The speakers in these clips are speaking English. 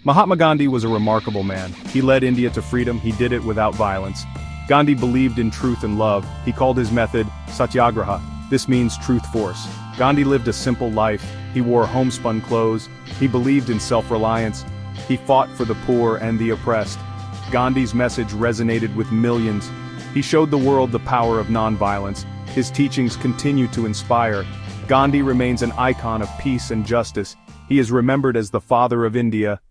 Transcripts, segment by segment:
Mahatma Gandhi was a remarkable man. He led India to freedom, he did it without violence. Gandhi believed in truth and love. He called his method satyagraha. This means truth force. Gandhi lived a simple life. He wore homespun clothes. He believed in self-reliance. He fought for the poor and the oppressed. Gandhi's message resonated with millions. He showed the world the power of non-violence. His teachings continue to inspire. Gandhi remains an icon of peace and justice. He is remembered as the father of India.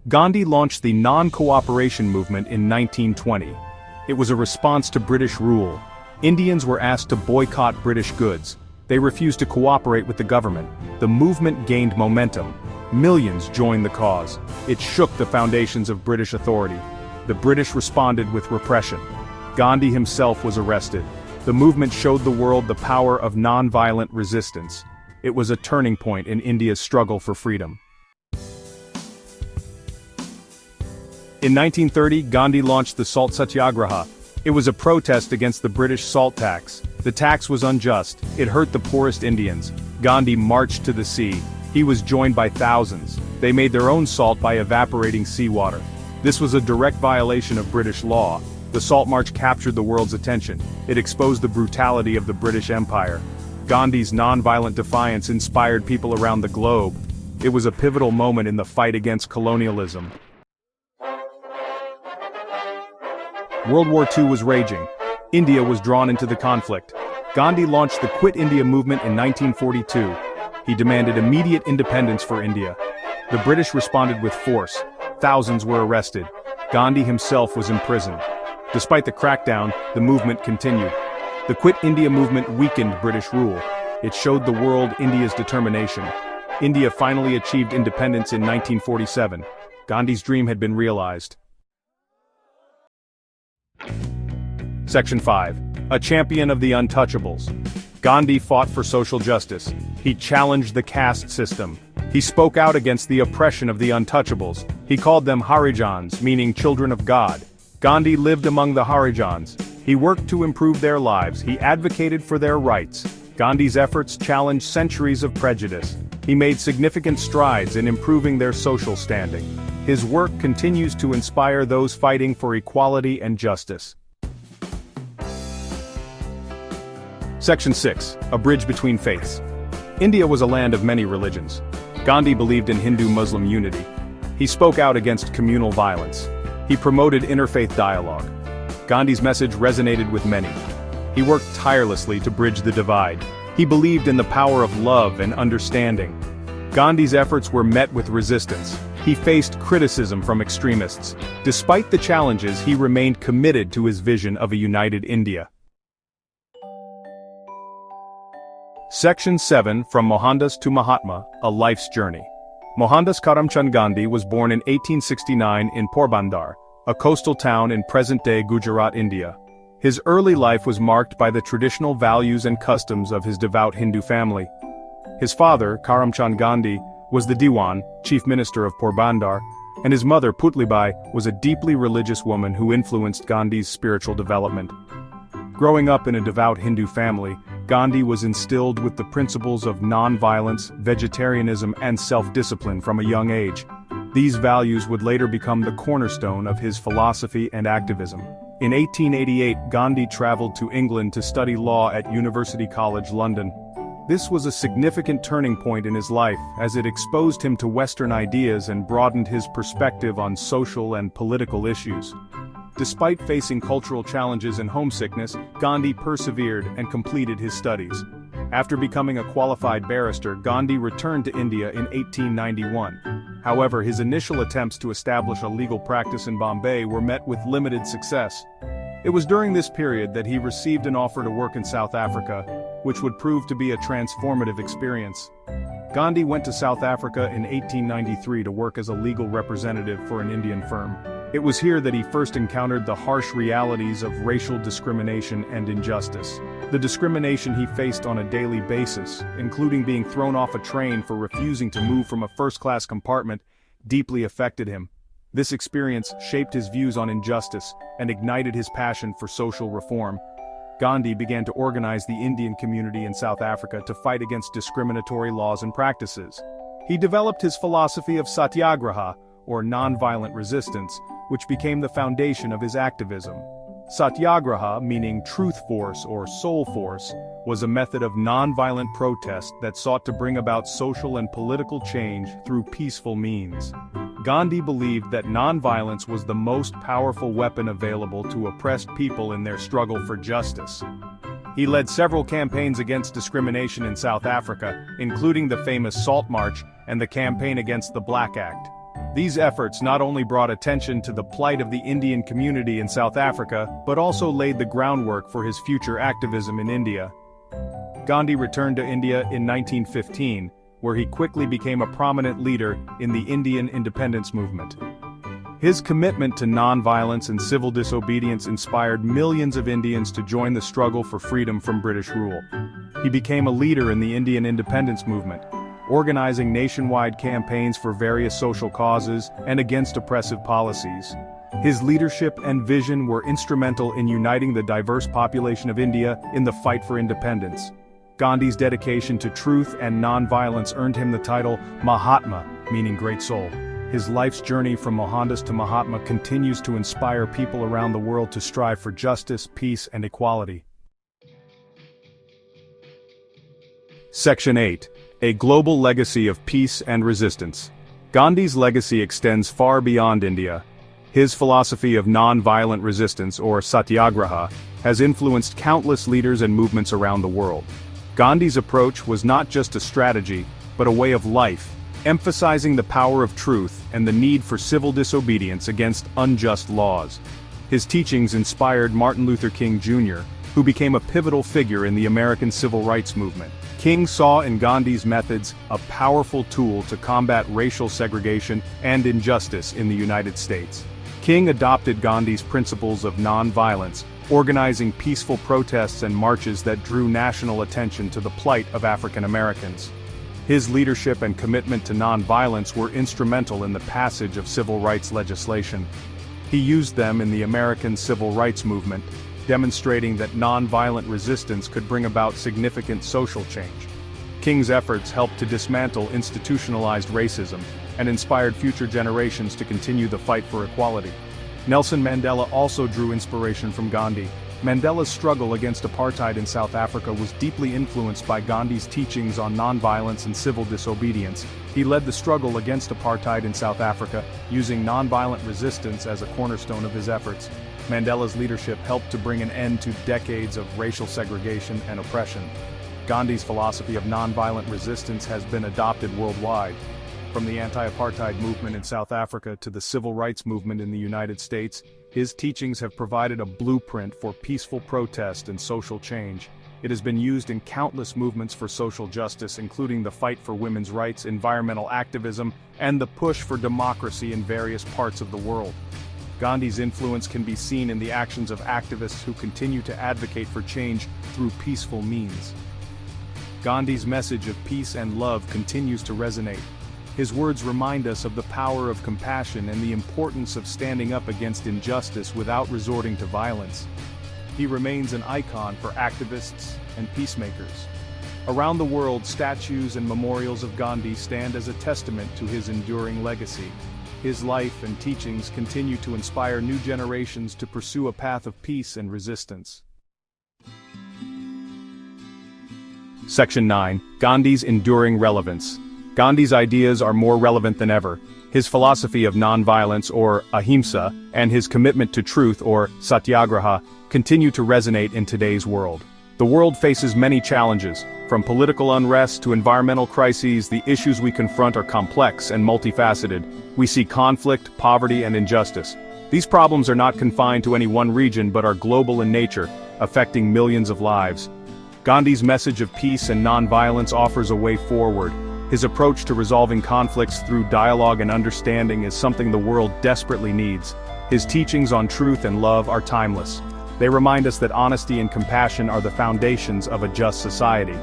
Gandhi launched the non-cooperation movement in 1920. It was a response to British rule. Indians were asked to boycott British goods. They refused to cooperate with the government. The movement gained momentum. Millions joined the cause. It shook the foundations of British authority. The British responded with repression. Gandhi himself was arrested. The movement showed the world the power of non-violent resistance. It was a turning point in India's struggle for freedom. In 1930, Gandhi launched the Salt Satyagraha. It was a protest against the British salt tax. The tax was unjust. It hurt the poorest Indians. Gandhi marched to the sea. He was joined by thousands. They made their own salt by evaporating seawater. This was a direct violation of British law. The Salt March captured the world's attention. It exposed the brutality of the British Empire. Gandhi's non-violent defiance inspired people around the globe. It was a pivotal moment in the fight against colonialism. World War II was raging. India was drawn into the conflict. Gandhi launched the Quit India movement in 1942. He demanded immediate independence for India. The British responded with force. Thousands were arrested. Gandhi himself was imprisoned. Despite the crackdown, the movement continued. The Quit India movement weakened British rule. It showed the world India's determination. India finally achieved independence in 1947. Gandhi's dream had been realized. Section 5. A champion of the untouchables. Gandhi fought for social justice. He challenged the caste system. He spoke out against the oppression of the untouchables. He called them Harijans, meaning children of God. Gandhi lived among the Harijans. He worked to improve their lives. He advocated for their rights. Gandhi's efforts challenged centuries of prejudice. He made significant strides in improving their social standing. His work continues to inspire those fighting for equality and justice. Section 6. A bridge between faiths. India was a land of many religions. Gandhi believed in Hindu-Muslim unity. He spoke out against communal violence. He promoted interfaith dialogue. Gandhi's message resonated with many. He worked tirelessly to bridge the divide. He believed in the power of love and understanding. Gandhi's efforts were met with resistance. He faced criticism from extremists. Despite the challenges, he remained committed to his vision of a united India. Section 7. From Mohandas to Mahatma, A Life's Journey. Mohandas Karamchand Gandhi was born in 1869 in Porbandar, a coastal town in present-day Gujarat, India. His early life was marked by the traditional values and customs of his devout Hindu family. His father, Karamchand Gandhi, was the Diwan, chief minister of Porbandar, and his mother, Putlibai, was a deeply religious woman who influenced Gandhi's spiritual development. Growing up in a devout Hindu family, Gandhi was instilled with the principles of non-violence, vegetarianism, and self-discipline from a young age. These values would later become the cornerstone of his philosophy and activism. In 1888, Gandhi traveled to England to study law at University College London. This was a significant turning point in his life, as it exposed him to Western ideas and broadened his perspective on social and political issues. Despite facing cultural challenges and homesickness, Gandhi persevered and completed his studies. After becoming a qualified barrister, Gandhi returned to India in 1891. However, his initial attempts to establish a legal practice in Bombay were met with limited success. It was during this period that he received an offer to work in South Africa, which would prove to be a transformative experience. Gandhi went to South Africa in 1893 to work as a legal representative for an Indian firm. It was here that he first encountered the harsh realities of racial discrimination and injustice. The discrimination he faced on a daily basis, including being thrown off a train for refusing to move from a first-class compartment, deeply affected him. This experience shaped his views on injustice and ignited his passion for social reform. Gandhi began to organize the Indian community in South Africa to fight against discriminatory laws and practices. He developed his philosophy of satyagraha, or nonviolent resistance, which became the foundation of his activism. Satyagraha, meaning truth force or soul force, was a method of nonviolent protest that sought to bring about social and political change through peaceful means. Gandhi believed that nonviolence was the most powerful weapon available to oppressed people in their struggle for justice. He led several campaigns against discrimination in South Africa, including the famous Salt March and the Campaign Against the Black Act. These efforts not only brought attention to the plight of the Indian community in South Africa, but also laid the groundwork for his future activism in India. Gandhi returned to India in 1915, where he quickly became a prominent leader in the Indian independence movement. His commitment to nonviolence and civil disobedience inspired millions of Indians to join the struggle for freedom from British rule. He became a leader in the Indian independence movement, organizing nationwide campaigns for various social causes and against oppressive policies. His leadership and vision were instrumental in uniting the diverse population of India in the fight for independence. Gandhi's dedication to truth and nonviolence earned him the title Mahatma, meaning great soul. His life's journey from Mohandas to Mahatma continues to inspire people around the world to strive for justice, peace, and equality. Section 8. A Global Legacy of Peace and Resistance. Gandhi's legacy extends far beyond India. His philosophy of non-violent resistance, or satyagraha, has influenced countless leaders and movements around the world. Gandhi's approach was not just a strategy, but a way of life, emphasizing the power of truth and the need for civil disobedience against unjust laws. His teachings inspired Martin Luther King Jr., who became a pivotal figure in the American civil rights movement. King saw in Gandhi's methods a powerful tool to combat racial segregation and injustice in the United States. King adopted Gandhi's principles of nonviolence, organizing peaceful protests and marches that drew national attention to the plight of African Americans. His leadership and commitment to nonviolence were instrumental in the passage of civil rights legislation. He used them in the American civil rights movement, demonstrating that nonviolent resistance could bring about significant social change. King's efforts helped to dismantle institutionalized racism and inspired future generations to continue the fight for equality. Nelson Mandela also drew inspiration from Gandhi. Mandela's struggle against apartheid in South Africa was deeply influenced by Gandhi's teachings on nonviolence and civil disobedience. He led the struggle against apartheid in South Africa, using nonviolent resistance as a cornerstone of his efforts. Mandela's leadership helped to bring an end to decades of racial segregation and oppression. Gandhi's philosophy of nonviolent resistance has been adopted worldwide. From the anti-apartheid movement in South Africa to the civil rights movement in the United States, his teachings have provided a blueprint for peaceful protest and social change. It has been used in countless movements for social justice, including the fight for women's rights, environmental activism, and the push for democracy in various parts of the world. Gandhi's influence can be seen in the actions of activists who continue to advocate for change through peaceful means. Gandhi's message of peace and love continues to resonate. His words remind us of the power of compassion and the importance of standing up against injustice without resorting to violence. He remains an icon for activists and peacemakers. Around the world, statues and memorials of Gandhi stand as a testament to his enduring legacy. His life and teachings continue to inspire new generations to pursue a path of peace and resistance. Section 9. Gandhi's Enduring Relevance. Gandhi's ideas are more relevant than ever. His philosophy of nonviolence, or ahimsa, and his commitment to truth, or satyagraha, continue to resonate in today's world. The world faces many challenges. From political unrest to environmental crises, the issues we confront are complex and multifaceted. We see conflict, poverty, and injustice. These problems are not confined to any one region but are global in nature, affecting millions of lives. Gandhi's message of peace and nonviolence offers a way forward. His approach to resolving conflicts through dialogue and understanding is something the world desperately needs. His teachings on truth and love are timeless. They remind us that honesty and compassion are the foundations of a just society.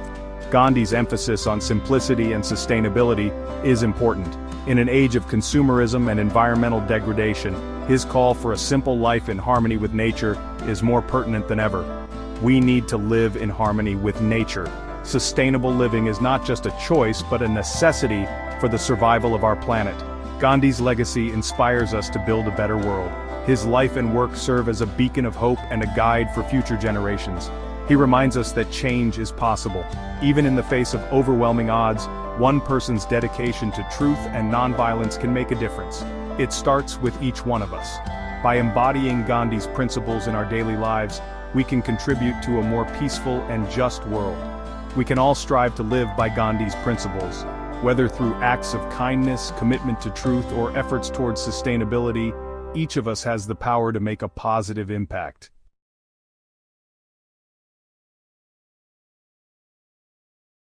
Gandhi's emphasis on simplicity and sustainability is important. In an age of consumerism and environmental degradation, his call for a simple life in harmony with nature is more pertinent than ever. We need to live in harmony with nature. Sustainable living is not just a choice but a necessity for the survival of our planet. Gandhi's legacy inspires us to build a better world. His life and work serve as a beacon of hope and a guide for future generations. He reminds us that change is possible. Even in the face of overwhelming odds, one person's dedication to truth and nonviolence can make a difference. It starts with each one of us. By embodying Gandhi's principles in our daily lives, we can contribute to a more peaceful and just world. We can all strive to live by Gandhi's principles. Whether through acts of kindness, commitment to truth, or efforts towards sustainability, each of us has the power to make a positive impact.